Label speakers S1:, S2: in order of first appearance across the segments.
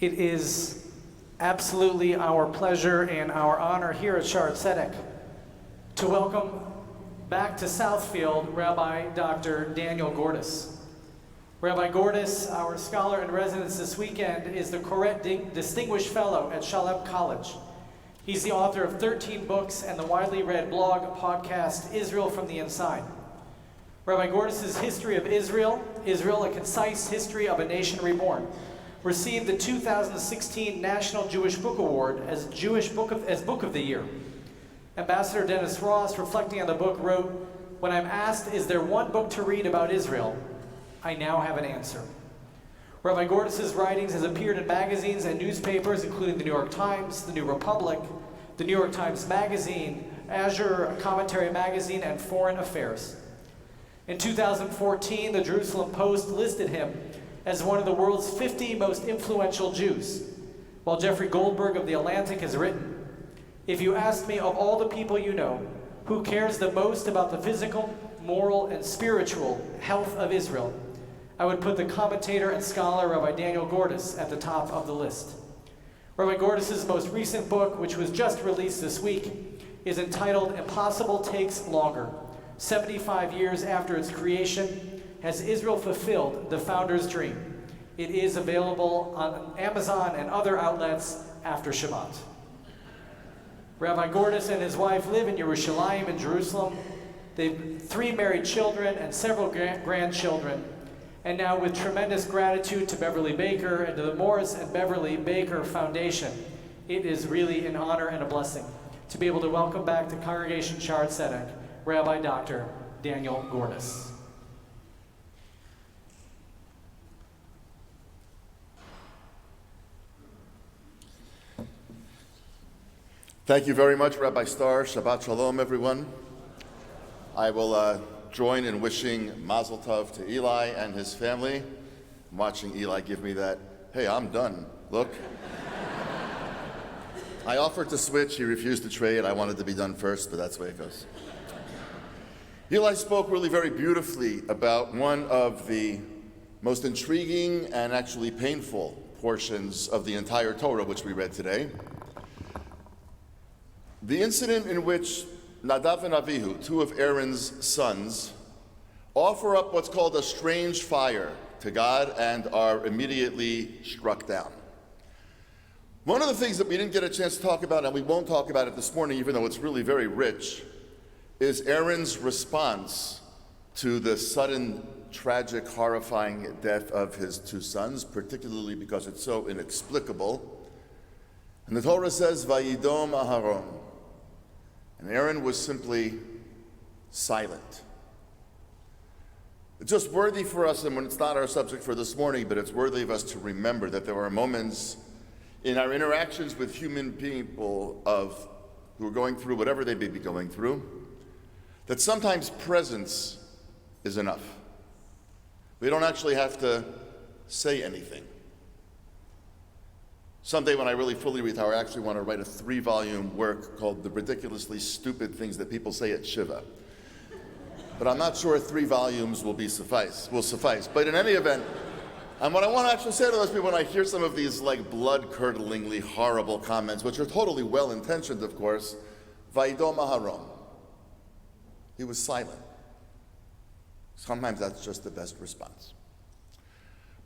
S1: It is absolutely our pleasure and our honor here at Shaarey Zedek to welcome back to Southfield Rabbi Dr. Daniel Gordis. Rabbi Gordis, our scholar in residence this weekend, is the Koret Distinguished Fellow at Shalem College. He's the author of 13 books and the widely read blog podcast, Israel from the Inside. Rabbi Gordis' History of Israel, a Concise History of a Nation Reborn, received the 2016 National Jewish Book Award as Book of the Year. Ambassador Dennis Ross, reflecting on the book, wrote, "When I'm asked, is there one book to read about Israel, I now have an answer." Rabbi Gordis' writings has appeared in magazines and newspapers, including the New York Times, the New Republic, the New York Times Magazine, Azure, a Commentary Magazine, and Foreign Affairs. In 2014, the Jerusalem Post listed him as one of the world's 50 most influential Jews, while Jeffrey Goldberg of The Atlantic has written, "If you asked me, of all the people you know, who cares the most about the physical, moral, and spiritual health of Israel, I would put the commentator and scholar Rabbi Daniel Gordis at the top of the list." Rabbi Gordis' most recent book, which was just released this week, is entitled Impossible Takes Longer. 75 years after its creation, has Israel fulfilled the founder's dream? It is available on Amazon and other outlets after Shabbat. Rabbi Gordis and his wife live in Yerushalayim in Jerusalem. They have 3 married children and several grandchildren. And now, with tremendous gratitude to Beverly Baker and to the Morris and Beverly Baker Foundation, it is really an honor and a blessing to be able to welcome back to Congregation Shaarey Zedek, Rabbi Dr. Daniel Gordis.
S2: Thank you very much, Rabbi Star. Shabbat Shalom, everyone. I will join in wishing Mazel Tov to Eli and his family. I'm watching Eli give me that, "Hey, I'm done, look." I offered to switch, he refused to trade. I wanted to be done first, but that's the way it goes. Eli spoke really very beautifully about one of the most intriguing and actually painful portions of the entire Torah, which we read today. The incident in which Nadav and Avihu, 2 of Aaron's sons, offer up what's called a strange fire to God and are immediately struck down. One of the things that we didn't get a chance to talk about, and we won't talk about it this morning, even though it's really very rich, is Aaron's response to the sudden, tragic, horrifying death of his 2 sons, particularly because it's so inexplicable. And the Torah says, "Vayidom Aharon." And Aaron was simply silent. It's just worthy for us, and when it's not our subject for this morning, but it's worthy of us to remember that there are moments in our interactions with human people who are going through whatever they may be going through, that sometimes presence is enough. We don't actually have to say anything. Someday when I really fully retire, I actually want to write a 3-volume work called The Ridiculously Stupid Things That People Say at Shiva. But I'm not sure 3 volumes will suffice. But in any event, and what I want to actually say to those people when I hear some of these like blood-curdlingly horrible comments, which are totally well-intentioned, of course, Vayidom Aharon. He was silent. Sometimes that's just the best response.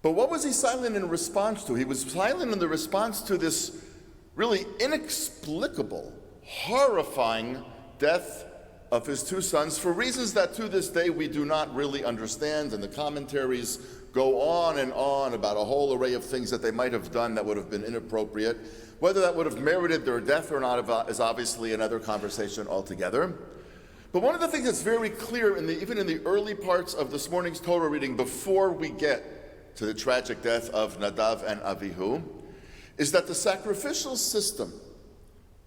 S2: But what was he silent in response to? He was silent in the response to this really inexplicable, horrifying death of his 2 sons for reasons that to this day we do not really understand, and the commentaries go on and on about a whole array of things that they might have done that would have been inappropriate. Whether that would have merited their death or not is obviously another conversation altogether. But one of the things that's very clear, even in the early parts of this morning's Torah reading, before we get to the tragic death of Nadav and Avihu, is that the sacrificial system,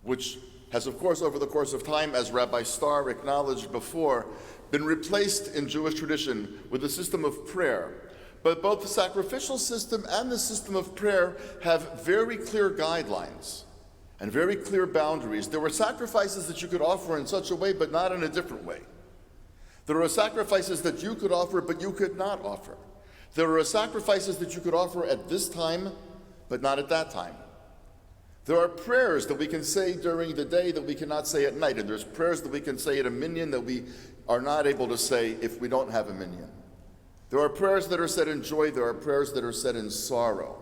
S2: which has, of course, over the course of time, as Rabbi Star acknowledged before, been replaced in Jewish tradition with the system of prayer. But both the sacrificial system and the system of prayer have very clear guidelines and very clear boundaries. There were sacrifices that you could offer in such a way, but not in a different way. There are sacrifices that you could offer, but you could not offer. There are sacrifices that you could offer at this time but not at that time. There are prayers that we can say during the day that we cannot say at night, and there's prayers that we can say at a minyan that we are not able to say if we don't have a minyan. There are prayers that are said in joy, there are prayers that are said in sorrow.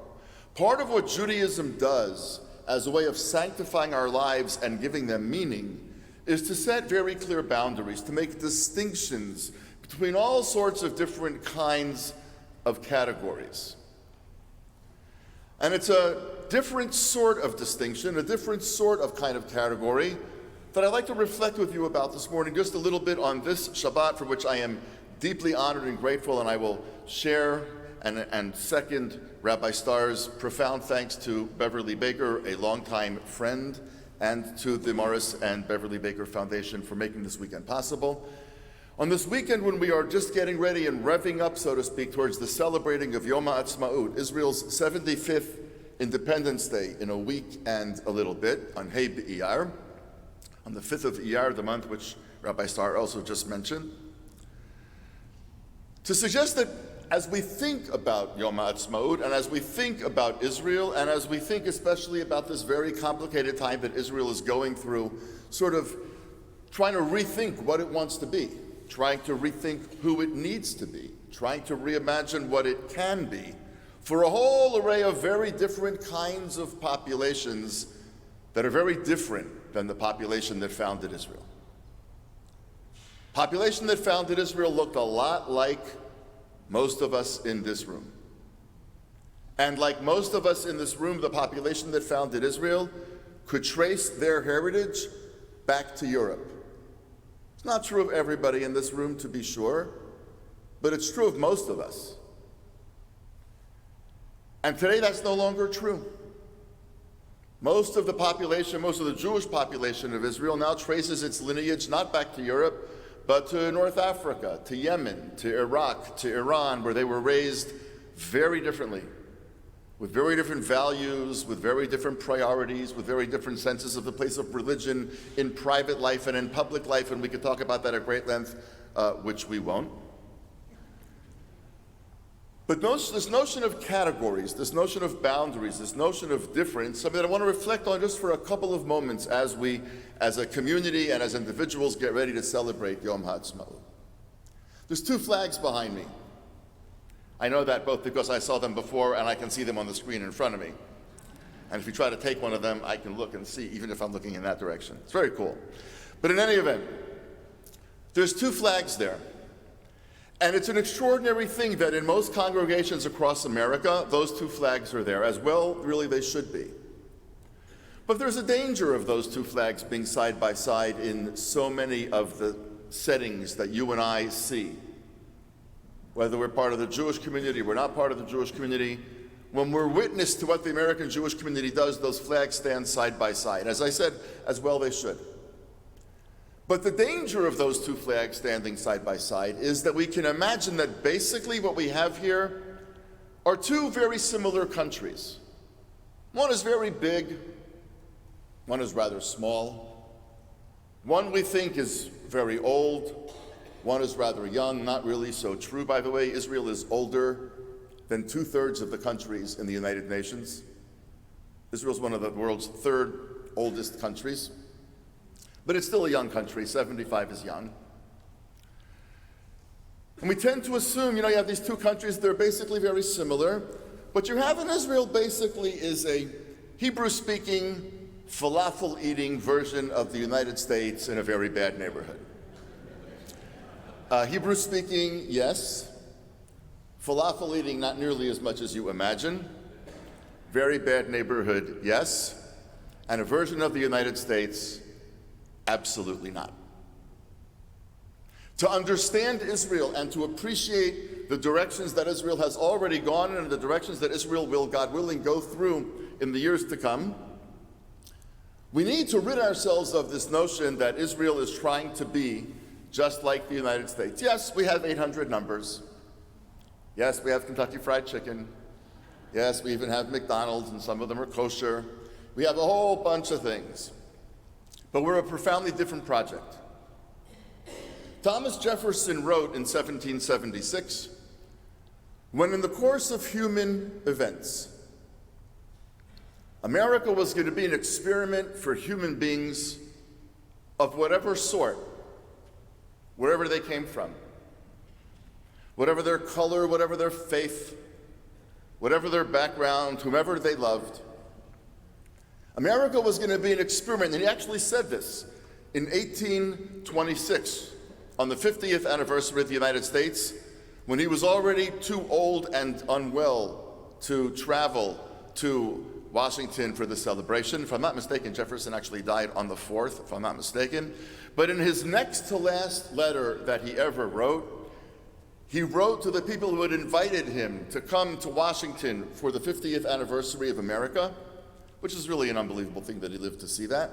S2: Part of what Judaism does as a way of sanctifying our lives and giving them meaning is to set very clear boundaries, to make distinctions between all sorts of different kinds of categories. And it's a different sort of distinction, a different sort of kind of category that I'd like to reflect with you about this morning, just a little bit on this Shabbat, for which I am deeply honored and grateful, and I will share and second Rabbi Starr's profound thanks to Beverly Baker, a longtime friend, and to the Morris and Beverly Baker Foundation for making this weekend possible. On this weekend, when we are just getting ready and revving up, so to speak, towards the celebrating of Yom HaAtzmaut, Israel's 75th Independence Day, in a week and a little bit, on Hey B'Iyar, on the 5th of Iyar, the month which Rabbi Starr also just mentioned, to suggest that as we think about Yom HaAtzmaut, and as we think about Israel, and as we think especially about this very complicated time that Israel is going through, sort of trying to rethink what it wants to be, trying to rethink who it needs to be, trying to reimagine what it can be, for a whole array of very different kinds of populations that are very different than the population that founded Israel. Population that founded Israel looked a lot like most of us in this room. And like most of us in this room, the population that founded Israel could trace their heritage back to Europe. It's not true of everybody in this room, to be sure, but it's true of most of us. And today that's no longer true. Most of the population, most of the Jewish population of Israel now traces its lineage not back to Europe, but to North Africa, to Yemen, to Iraq, to Iran, where they were raised very differently, with very different values, with very different priorities, with very different senses of the place of religion in private life and in public life, and we could talk about that at great length, which we won't. But this notion of categories, this notion of boundaries, this notion of difference, something that I want to reflect on just for a couple of moments as we, as a community and as individuals, get ready to celebrate Yom HaAtzmaut. There's two flags behind me. I know that both because I saw them before and I can see them on the screen in front of me. And if you try to take one of them, I can look and see, even if I'm looking in that direction. It's very cool. But in any event, there's two flags there. And it's an extraordinary thing that in most congregations across America, those two flags are there, as well, really, they should be. But there's a danger of those two flags being side by side in so many of the settings that you and I see. Whether we're part of the Jewish community, we're not part of the Jewish community, when we're witness to what the American Jewish community does, those flags stand side by side. As I said, as well they should. But the danger of those two flags standing side by side is that we can imagine that basically what we have here are two very similar countries. One is very big, one is rather small. One we think is very old, one is rather young, not really so true, by the way. Israel is older than 2/3 of the countries in the United Nations. Israel is one of the world's third oldest countries. But it's still a young country, 75 is young. And we tend to assume, you have these two countries, they're basically very similar. What you have in Israel basically is a Hebrew-speaking, falafel-eating version of the United States in a very bad neighborhood. Hebrew-speaking, yes. Falafel-eating, not nearly as much as you imagine. Very bad neighborhood, yes. And a version of the United States, absolutely not. To understand Israel and to appreciate the directions that Israel has already gone in and the directions that Israel will, God willing, go through in the years to come, we need to rid ourselves of this notion that Israel is trying to be just like the United States. Yes, we have 800 numbers. Yes, we have Kentucky Fried Chicken. Yes, we even have McDonald's, and some of them are kosher. We have a whole bunch of things. But we're a profoundly different project. Thomas Jefferson wrote in 1776, when in the course of human events, America was going to be an experiment for human beings of whatever sort, wherever they came from, whatever their color, whatever their faith, whatever their background, whomever they loved. America was going to be an experiment, and he actually said this in 1826, on the 50th anniversary of the United States, when he was already too old and unwell to travel to Washington for the celebration. If I'm not mistaken, Jefferson actually died on the 4th, if I'm not mistaken. But in his next to last letter that he ever wrote, he wrote to the people who had invited him to come to Washington for the 50th anniversary of America, which is really an unbelievable thing that he lived to see that.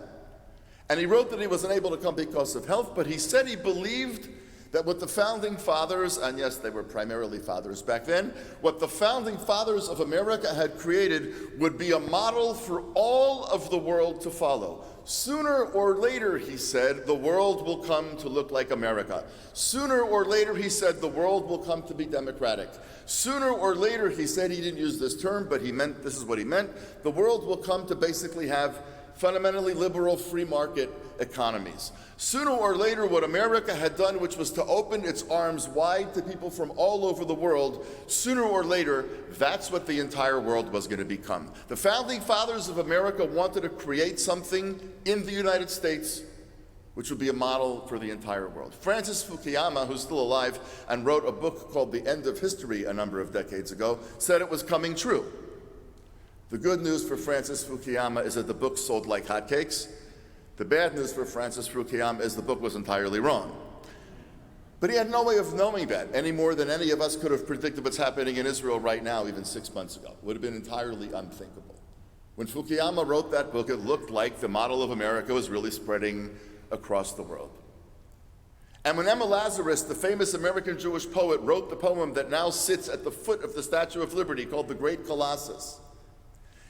S2: And he wrote that he was unable to come because of health, but he said he believed that what the founding fathers, and yes, they were primarily fathers back then, what the founding fathers of America had created would be a model for all of the world to follow. Sooner or later, he said, the world will come to look like America. Sooner or later, he said, the world will come to be democratic. Sooner or later, he said, he didn't use this term, but he meant, this is what he meant, the world will come to basically have fundamentally liberal free market economies. Sooner or later, what America had done, which was to open its arms wide to people from all over the world, sooner or later, that's what the entire world was going to become. The founding fathers of America wanted to create something in the United States which would be a model for the entire world. Francis Fukuyama, who's still alive and wrote a book called The End of History a number of decades ago, said it was coming true. The good news for Francis Fukuyama is that the book sold like hotcakes. The bad news for Francis Fukuyama is the book was entirely wrong. But he had no way of knowing that any more than any of us could have predicted what's happening in Israel right now, even 6 months ago. It would have been entirely unthinkable. When Fukuyama wrote that book, it looked like the model of America was really spreading across the world. And when Emma Lazarus, the famous American Jewish poet, wrote the poem that now sits at the foot of the Statue of Liberty called The Great Colossus,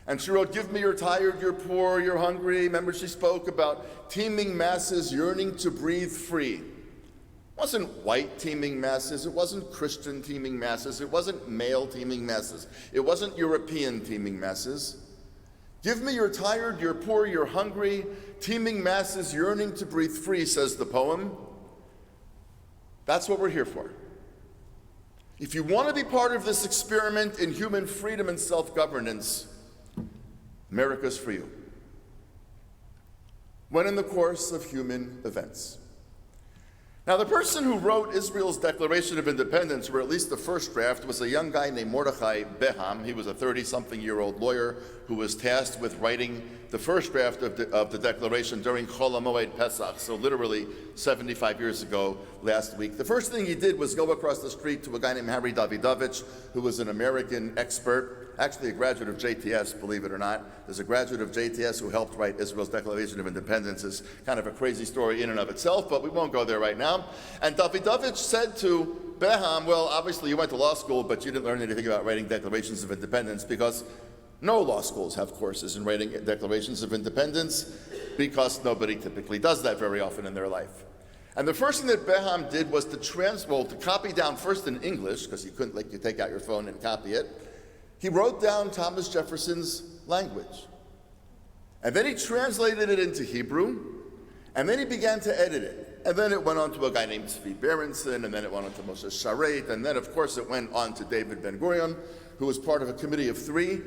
S2: and she wrote, "Give me you're tired, you're poor, you're hungry." Remember, she spoke about teeming masses yearning to breathe free. It wasn't white teeming masses, it wasn't Christian teeming masses, it wasn't male teeming masses, it wasn't European teeming masses. "Give me you're tired, you're poor, you're hungry, teeming masses yearning to breathe free," says the poem. That's what we're here for. If you want to be part of this experiment in human freedom and self-governance, America's for you. When in the course of human events. Now, the person who wrote Israel's Declaration of Independence, or at least the first draft, was a young guy named Mordechai Beham. He was a 30-something-year-old lawyer who was tasked with writing the first draft of the Declaration during Chol HaMoed Pesach, so literally 75 years ago last week. The first thing he did was go across the street to a guy named Harry Davidovich, who was an American expert, actually a graduate of JTS, believe it or not. There's a graduate of JTS who helped write Israel's Declaration of Independence. It's kind of a crazy story in and of itself, but we won't go there right now. And Davidovich said to Beham, well, obviously you went to law school, but you didn't learn anything about writing declarations of independence, because no law schools have courses in writing declarations of independence, because nobody typically does that very often in their life. And the first thing that Beham did was to copy down first in English, because you couldn't let you take out your phone and copy it. He wrote down Thomas Jefferson's language. And then he translated it into Hebrew, and then he began to edit it. And then it went on to a guy named Tzvi Berenson, and then it went on to Moshe Sharet, and then of course it went on to David Ben-Gurion, who was part of a committee of three.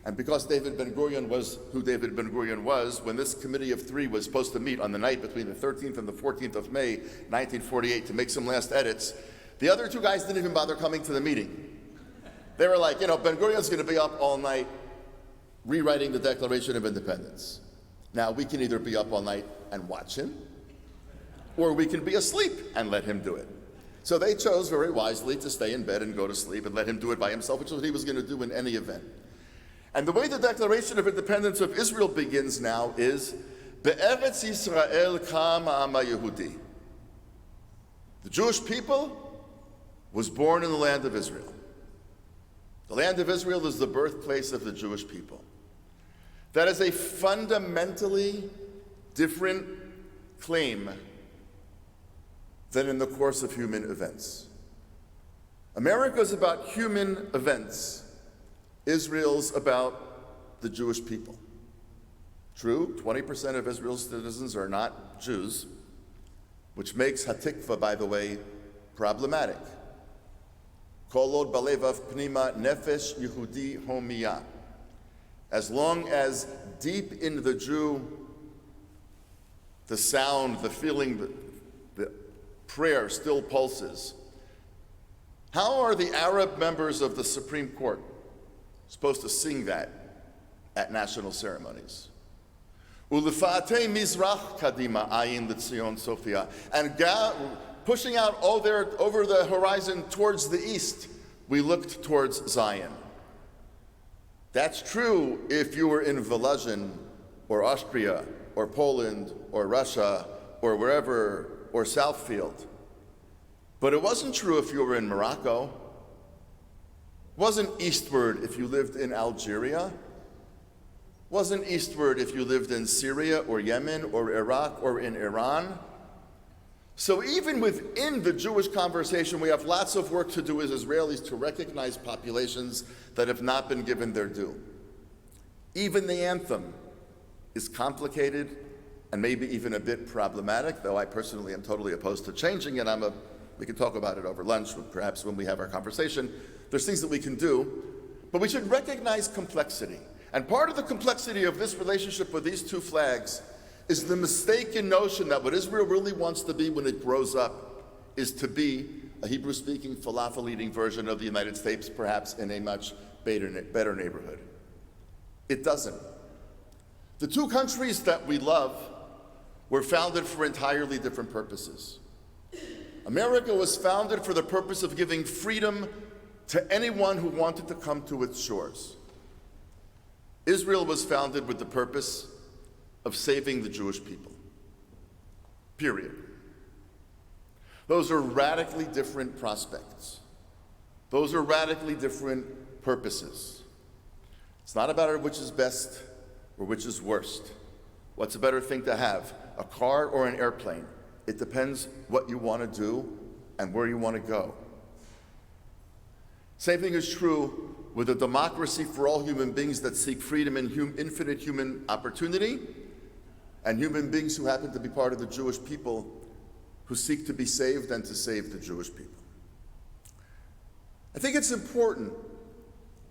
S2: And because David Ben-Gurion was who David Ben-Gurion was, when this committee of three was supposed to meet on the night between the 13th and the 14th of May, 1948, to make some last edits, the other two guys didn't even bother coming to the meeting. They were like, Ben-Gurion's going to be up all night rewriting the Declaration of Independence. Now, we can either be up all night and watch him, or we can be asleep and let him do it. So they chose very wisely to stay in bed and go to sleep and let him do it by himself, which is what he was going to do in any event. And the way the Declaration of Independence of Israel begins now is, Be'eretz Yisrael kam ha'am ha'Yehudi. The Jewish people was born in the land of Israel. The land of Israel is the birthplace of the Jewish people. That is a fundamentally different claim than in the course of human events. America is about human events. Israel's about the Jewish people. True, 20% of Israel's citizens are not Jews, which makes Hatikva, by the way, problematic. Kol od balevav pnima nefesh Yehudi homiyah. As long as deep in the Jew, the sound, the feeling, the prayer still pulses. How are the Arab members of the Supreme Court supposed to sing that at national ceremonies? Ulefate mizrach kadima ayin l'tzion Sophia. And pushing out over the horizon towards the east, we looked towards Zion. That's true if you were in Volozhin or Austria or Poland or Russia or wherever, or Southfield. But it wasn't true if you were in Morocco. It wasn't eastward if you lived in Algeria. It wasn't eastward if you lived in Syria or Yemen or Iraq or in Iran. So even within the Jewish conversation, we have lots of work to do as Israelis to recognize populations that have not been given their due. Even the anthem is complicated and maybe even a bit problematic, though I personally am totally opposed to changing it. We can talk about it over lunch, perhaps when we have our conversation. There's things that we can do, but we should recognize complexity. And part of the complexity of this relationship with these two flags is the mistaken notion that what Israel really wants to be when it grows up is to be a Hebrew-speaking, falafel-eating version of the United States, perhaps in a much better neighborhood. It doesn't. The two countries that we love were founded for entirely different purposes. America was founded for the purpose of giving freedom to anyone who wanted to come to its shores. Israel was founded with the purpose of saving the Jewish people. Period. Those are radically different prospects. Those are radically different purposes. It's not about which is best or which is worst. What's a better thing to have, a car or an airplane? It depends what you want to do and where you want to go. Same thing is true with a democracy for all human beings that seek freedom and infinite human opportunity, and human beings who happen to be part of the Jewish people who seek to be saved and to save the Jewish people. I think it's important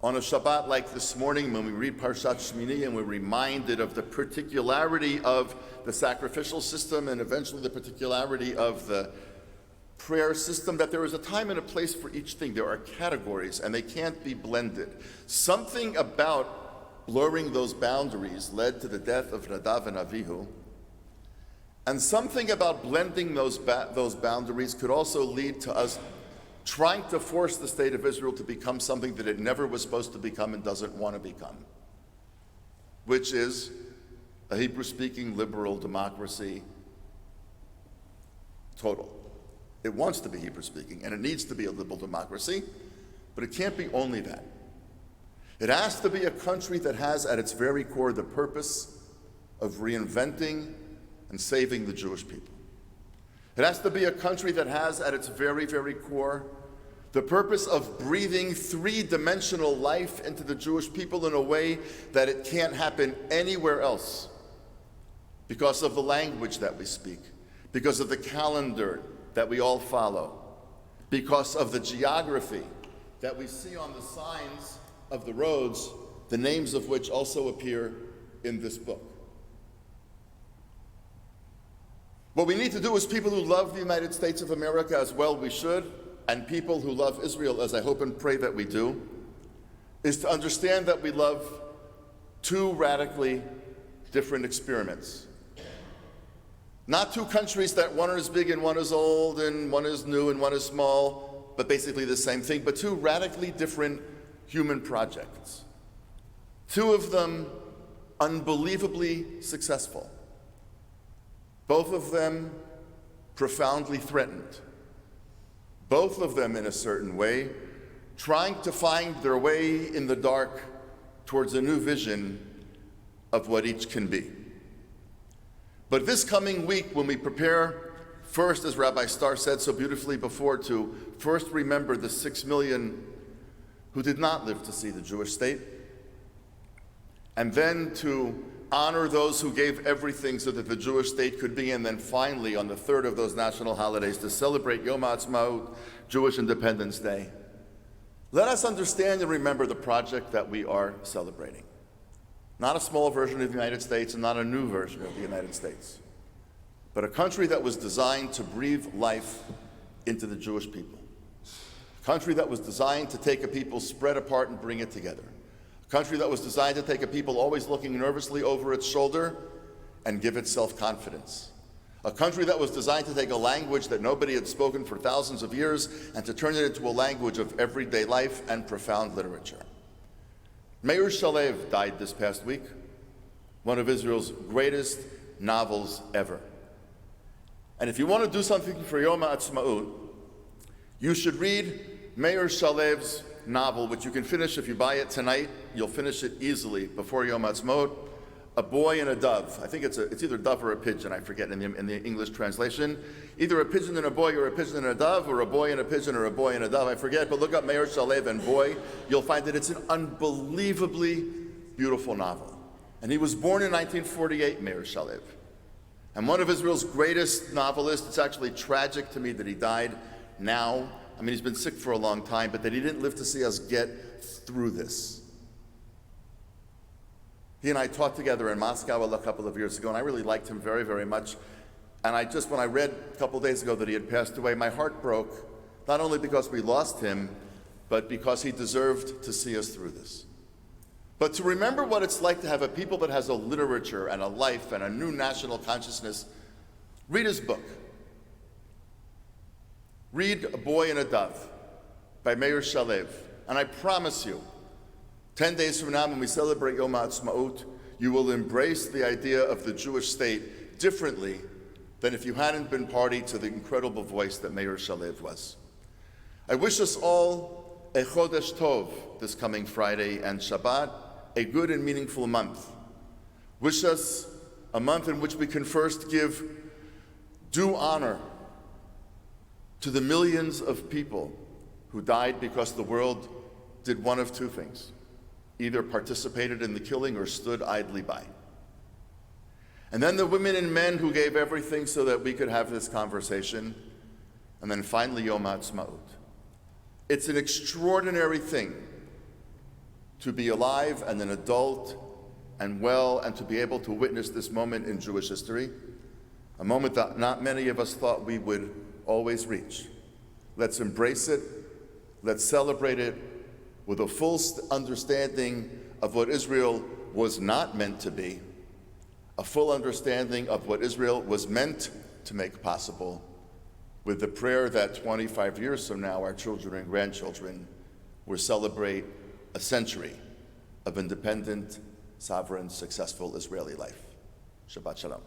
S2: on a Shabbat like this morning when we read Parshat Shmini and we're reminded of the particularity of the sacrificial system and eventually the particularity of the prayer system, that there is a time and a place for each thing. There are categories and they can't be blended. Something about blurring those boundaries led to the death of Nadav and Avihu, and something about blending those boundaries could also lead to us trying to force the state of Israel to become something that it never was supposed to become and doesn't want to become, which is a Hebrew-speaking liberal democracy, total. It wants to be Hebrew-speaking, and it needs to be a liberal democracy, but it can't be only that. It has to be a country that has at its very core the purpose of reinventing and saving the Jewish people. It has to be a country that has at its very, very core the purpose of breathing three-dimensional life into the Jewish people in a way that it can't happen anywhere else because of the language that we speak, because of the calendar that we all follow, because of the geography that we see on the signs of the roads, the names of which also appear in this book. What we need to do as people who love the United States of America, as well we should, and people who love Israel, as I hope and pray that we do, is to understand that we love two radically different experiments. Not two countries that one is big and one is old and one is new and one is small, but basically the same thing, but two radically different human projects. Two of them unbelievably successful. Both of them profoundly threatened. Both of them, in a certain way, trying to find their way in the dark towards a new vision of what each can be. But this coming week, when we prepare, first, as Rabbi Starr said so beautifully before, to first remember the 6 million who did not live to see the Jewish state, and then to honor those who gave everything so that the Jewish state could be, and then finally, on the third of those national holidays, to celebrate Yom HaAtzmaut, Jewish Independence Day. Let us understand and remember the project that we are celebrating. Not a small version of the United States and not a new version of the United States, but a country that was designed to breathe life into the Jewish people. A country that was designed to take a people spread apart and bring it together. A country that was designed to take a people always looking nervously over its shoulder and give it self-confidence. A country that was designed to take a language that nobody had spoken for thousands of years and to turn it into a language of everyday life and profound literature. Meir Shalev died this past week, one of Israel's greatest novels ever. And if you want to do something for Yom HaAtzmaut, you should read Meir Shalev's novel, which you can finish if you buy it tonight. You'll finish it easily before Yom HaAtzmaut. A Boy and a Dove. I think it's either a dove or a pigeon, I forget in the English translation. Either a pigeon and a boy or a pigeon and a dove, or a boy and a pigeon or a boy and a dove, I forget, but look up Meir Shalev and Boy. You'll find that it's an unbelievably beautiful novel. And he was born in 1948, Meir Shalev. And one of Israel's greatest novelists. It's actually tragic to me that he died now. I mean, he's been sick for a long time, but that he didn't live to see us get through this. He and I taught together in Moscow a couple of years ago, and I really liked him very, very much. And when I read a couple of days ago that he had passed away, my heart broke, not only because we lost him, but because he deserved to see us through this. But to remember what it's like to have a people that has a literature and a life and a new national consciousness, read his book. Read A Boy and a Dove by Meir Shalev. And I promise you, 10 days from now, when we celebrate Yom HaAtzmaut, you will embrace the idea of the Jewish state differently than if you hadn't been party to the incredible voice that Meir Shalev was. I wish us all a Chodesh Tov this coming Friday and Shabbat, a good and meaningful month. Wish us a month in which we can first give due honor to the millions of people who died because the world did one of two things: either participated in the killing or stood idly by. And then the women and men who gave everything so that we could have this conversation. And then finally, Yom HaAtzmaut. It's an extraordinary thing to be alive and an adult and well, and to be able to witness this moment in Jewish history, a moment that not many of us thought we would always reach. Let's embrace it. Let's celebrate it with a full understanding of what Israel was not meant to be, a full understanding of what Israel was meant to make possible, with the prayer that 25 years from now, our children and grandchildren will celebrate a century of independent, sovereign, successful Israeli life. Shabbat Shalom.